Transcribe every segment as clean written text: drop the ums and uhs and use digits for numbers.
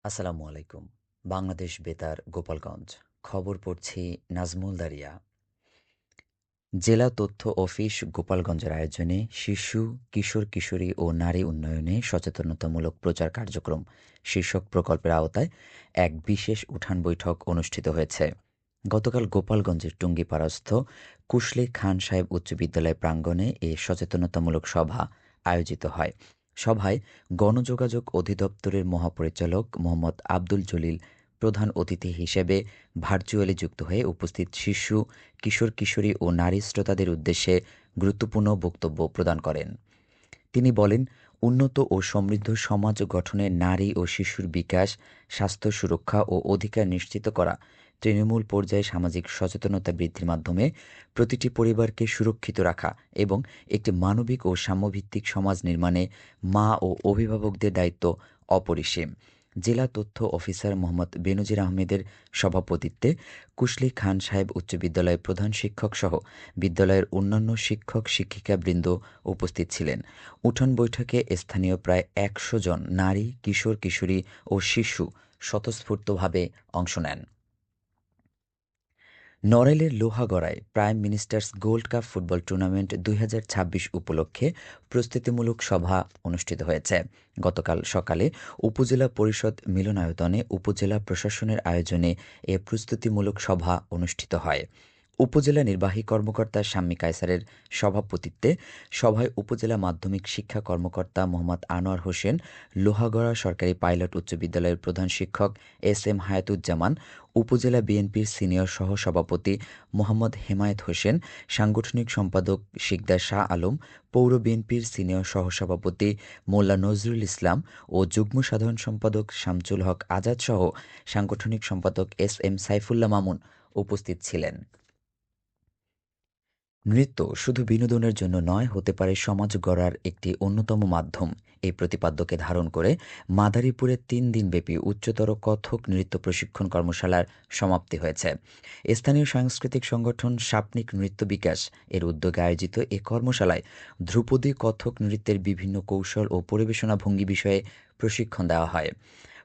আসসালামু আলাইকুম। বাংলাদেশ বেতার গোপালগঞ্জ। খবর পড়ছি নাজমুল দারিয়া। জেলা তথ্য অফিস গোপালগঞ্জের আয়োজনে শিশু, কিশোর-কিশোরী ও নারী উন্নয়নে সচেতনতামূলক প্রচার কার্যক্রম শীর্ষক প্রকল্পের আওতায় এক বিশেষ উঠান বৈঠক অনুষ্ঠিত হয়েছে। গতকাল গোপালগঞ্জের টুঙ্গিপাড়স্থ কুশলী খান সাহেব উচ্চ বিদ্যালয় প্রাঙ্গণে এ সচেতনতামূলক সভা আয়োজিত হয়। সভায় গণযোগাযোগ অধিদপ্তরের মহাপরিচালক মোহাম্মদ আব্দুল জলিল প্রধান অতিথি হিসেবে ভার্চুয়ালি যুক্ত হয়ে উপস্থিত শিশু, কিশোর-কিশোরী ও নারী শ্রোতাদের উদ্দেশ্যে গুরুত্বপূর্ণ বক্তব্য প্রদান করেন। তিনি বলেন, উন্নত ও সমৃদ্ধ সমাজ গঠনে নারী ও শিশুর বিকাশ, স্বাস্থ্য সুরক্ষা ও অধিকার নিশ্চিত করা, তৃণমূল পর্যায়ে সামাজিক সচেতনতা বৃদ্ধির মাধ্যমে প্রতিটি পরিবারকে সুরক্ষিত রাখা এবং একটি মানবিক ও সাম্যভিত্তিক সমাজ নির্মাণে মা ও অভিভাবকদের দায়িত্ব অপরিসীম। জেলা তথ্য অফিসার মোহাম্মদ বেনজির আহমেদের সভাপতিত্বে কুশলী খান সাহেব উচ্চ বিদ্যালয়ের প্রধান শিক্ষকসহ বিদ্যালয়ের অন্যান্য শিক্ষক-শিক্ষিকাবৃন্দ উপস্থিত ছিলেন। উঠান বৈঠকে স্থানীয় প্রায় ১০০ জন নারী, কিশোর-কিশোরী ও শিশু স্বতঃস্ফূর্তভাবে অংশ নেন। নড়াইলের লোহাগড়ায় Prime Minister's Gold Cup football tournament ২০২৬ উপলক্ষে প্রস্তুতিমূলক সভা অনুষ্ঠিত হয়েছে। গতকাল সকালে উপজেলা পরিষদ মিলনায়তনে উপজেলা প্রশাসনের আয়োজনে এ প্রস্তুতিমূলক সভা অনুষ্ঠিত হয়। উপজেলা নির্বাহী কর্মকর্তা শাম্মী কায়সারের সভাপতিত্বে সভায় উপজেলা মাধ্যমিক শিক্ষা কর্মকর্তা মোহাম্মদ আনোয়ার হোসেন, লোহাগড়া সরকারি পাইলট উচ্চ বিদ্যালয়ের প্রধান শিক্ষক এস.এম. হায়াতুজ্জামান, উপজেলা বিএনপির সিনিয়র সহসভাপতি মোহাম্মদ হেমায়েত হোসেন, সাংগঠনিক সম্পাদক শিকদার শাহ আলম, পৌর বিএনপির সিনিয়র সহসভাপতি মোল্লা নজরুল ইসলাম ও যুগ্ম সাধারণ সম্পাদক শামসুল হক আজাদসহ সাংগঠনিক সম্পাদক এস.এম. সাইফুল্লাহ মামুন উপস্থিত ছিলেন। নৃত্য শুধু বিনোদনের জন্য নয়, হতে পারে সমাজ গড়ার একটি অন্যতম মাধ্যম। এই প্রতিপাদ্যকে ধারণ করে মাদারীপুরে ৩ দিনব্যাপী উচ্চতর কত্থক নৃত্য প্রশিক্ষণ কর্মশালার সমাপ্তি হয়েছে। স্থানীয় সাংস্কৃতিক সংগঠন সাপনিক নৃত্য বিকাশ এর উদ্যোগে আয়োজিত এ কর্মশালায় ধ্রুপদী কত্থক নৃত্যের বিভিন্ন কৌশল ও পরিবেশনা ভঙ্গি বিষয়ে প্রশিক্ষণ দেওয়া হয়।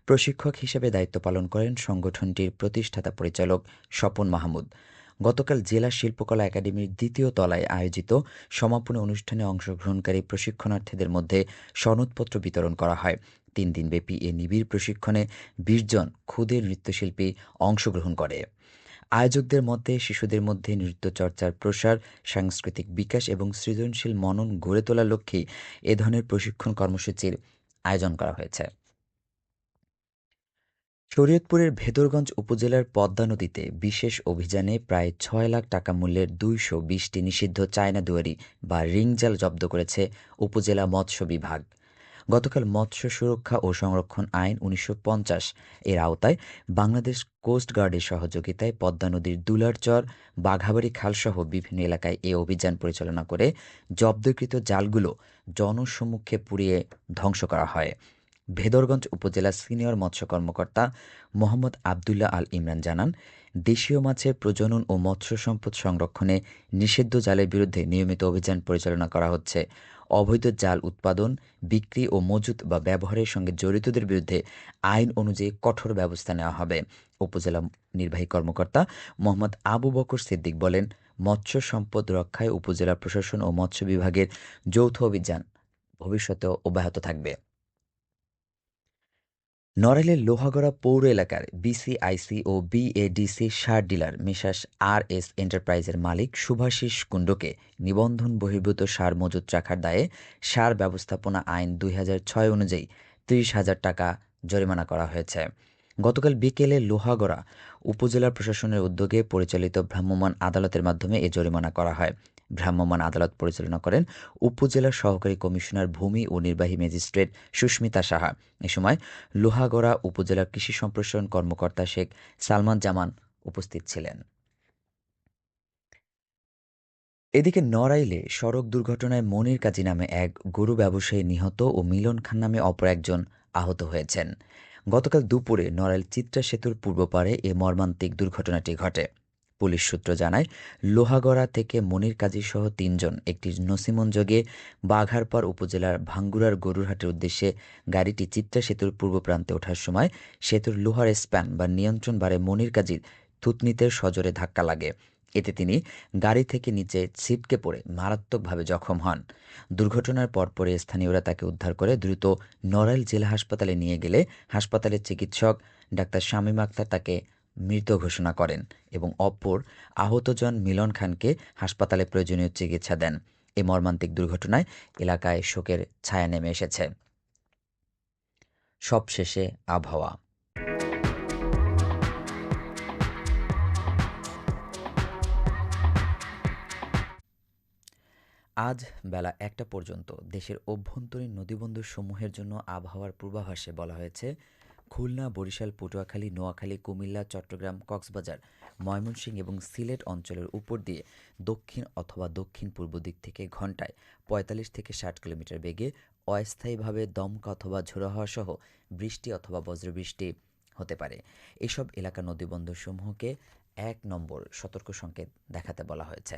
প্রশিক্ষক হিসেবে দায়িত্ব পালন করেন সংগঠনটির প্রতিষ্ঠাতা পরিচালক স্বপন মাহমুদ। গতকাল জেলা শিল্পকলা একাডেমির ২য় তলায় আয়োজিত সমাপনী অনুষ্ঠানে অংশগ্রহণকারী প্রশিক্ষণার্থীদের মধ্যে সনদপত্র বিতরণ করা হয়। ৩ দিনব্যাপী এ নিবিড় প্রশিক্ষণে ২০ জন ক্ষুদে নৃত্যশিল্পী অংশগ্রহণ করে। আয়োজকদের মতে শিশুদের মধ্যে নৃত্যচর্চার প্রসার, সাংস্কৃতিক বিকাশ এবং সৃজনশীল মনন গড়ে তোলার লক্ষ্যেই এ ধরনের প্রশিক্ষণ কর্মসূচির আয়োজন করা হয়েছে। শরীয়তপুরের ভেদরগঞ্জ উপজেলার পদ্মা নদীতে বিশেষ অভিযানে প্রায় ৬ লাখ টাকা মূল্যের ২২০টি নিষিদ্ধ চায়না দুয়ারি বা রিংজাল জব্দ করেছে উপজেলা মৎস্য বিভাগ। গতকাল মৎস্য সুরক্ষা ও সংরক্ষণ আইন ১৯৫০ এর আওতায় বাংলাদেশ কোস্ট গার্ডের সহযোগিতায় পদ্মা নদীর দুলারচর, বাঘাবাড়ী খালসহ বিভিন্ন এলাকায় এ অভিযান পরিচালনা করে জব্দকৃত জালগুলো জনসম্মুখে পুড়িয়ে ধ্বংস করা হয়। ভেদরগঞ্জ উপজেলার সিনিয়র মৎস্য কর্মকর্তা মোহাম্মদ আবদুল্লাহ আল ইমরান জানান, দেশীয় মাছের প্রজনন ও মৎস্য সম্পদ সংরক্ষণে নিষিদ্ধ জালের বিরুদ্ধে নিয়মিত অভিযান পরিচালনা করা হচ্ছে। অবৈধ জাল উৎপাদন, বিক্রি ও মজুত বা ব্যবহারের সঙ্গে জড়িতদের বিরুদ্ধে আইন অনুযায়ী কঠোর ব্যবস্থা নেওয়া হবে। উপজেলা নির্বাহী কর্মকর্তা মোহাম্মদ আবু বকর সিদ্দিক বলেন, মৎস্য সম্পদ রক্ষায় উপজেলা প্রশাসন ও মৎস্য বিভাগের যৌথ অভিযান ভবিষ্যতেও অব্যাহত থাকবে। নড়াইলের লোহাগড়া পৌর এলাকার বিসিআইসি ও বিএডিসি সার ডিলার মেসার্স আর.এস. এন্টারপ্রাইজের মালিক শুভাশিস কুণ্ডকে নিবন্ধন বহির্ভূত সার মজুত রাখার দায়ে সার ব্যবস্থাপনা আইন ২০০৬ অনুযায়ী ৩০,০০০ টাকা জরিমানা করা হয়েছে। গতকাল বিকেলে লোহাগড়া উপজেলা প্রশাসনের উদ্যোগে পরিচালিত ভ্রাম্যমাণ আদালতের মাধ্যমে এ জরিমানা করা হয়। ভ্রাম্যমাণ আদালত পরিচালনা করেন উপজেলা সহকারী কমিশনার ভূমি ও নির্বাহী ম্যাজিস্ট্রেট সুস্মিতা সাহা। এ সময় লোহাগড়া উপজেলা কৃষি সম্প্রসারণ কর্মকর্তা শেখ সালমান জামান উপস্থিত ছিলেন। এদিকে নড়াইলে সড়ক দুর্ঘটনায় মনির কাজী নামে এক গরু ব্যবসায়ী নিহত ও মিলন খান নামে অপর একজন আহত হয়েছেন। গতকাল দুপুরে নড়াইল চিত্রা সেতুর পূর্ব পারে এ মর্মান্তিক দুর্ঘটনাটি ঘটে। পুলিশ সূত্র জানায়, লোহাগড়া থেকে মনির কাজীসহ ৩ জন একটি নছিমনযোগে বাঘারপাড় উপজেলার ভাঙ্গুড়ার গরুরহাটের উদ্দেশ্যে গাড়িটি চিত্রা সেতুর পূর্ব প্রান্তে ওঠার সময় সেতুর লোহার স্প্যান বা নিয়ন্ত্রণ বারে মনির কাজীর থুতনিতে সজোরে ধাক্কা লাগে। এতে তিনি গাড়ি থেকে নিচে ছিটকে পড়ে মারাত্মকভাবে জখম হন। দুর্ঘটনার পরপরই স্থানীয়রা তাকে উদ্ধার করে দ্রুত নড়াইল জেলা হাসপাতালে নিয়ে গেলে হাসপাতালের চিকিৎসক ডাক্তার শামীম আক্তার তাকে মৃত ঘোষণা করেন এবং অপর আহতজন মিলন খানকে হাসপাতালে প্রয়োজনীয় চিকিৎসা দেন। এ মর্মান্তিক দুর্ঘটনায় এলাকায় শোকের ছায়া নেমে এসেছে। সবশেষে আবহাওয়া। আজ বেলা ১টা পর্যন্ত দেশের অভ্যন্তরীণ নদীবন্দরসমূহের জন্য আবহাওয়ার পূর্বাভাসে বলা হয়েছে, খুলনা, বরিশাল, পটুয়াখালী, নোয়াখালী, কুমিল্লা, চট্টগ্রাম, কক্সবাজার, ময়মনসিংহ এবং সিলেট অঞ্চলের উপর দিয়ে দক্ষিণ অথবা দক্ষিণ-পূর্ব দিক থেকে ঘন্টায় ৪৫ থেকে ৬০ কিলোমিটার বেগে অস্থায়ীভাবে দমকা অথবা ঝোড়ো হাওয়া সহ বৃষ্টি অথবা বজ্রবৃষ্টি হতে পারে। এসব এলাকার নদীবন্দরসমূহকে ১ নম্বর সতর্ক সংকেত দেখাতে বলা হয়েছে।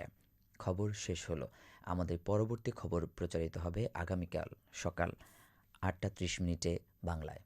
খবর শেষ হলো। আমাদের পরবর্তী খবর প্রচারিত হবে আগামীকাল সকাল ৮টা ৩০ মিনিটে বাংলায়।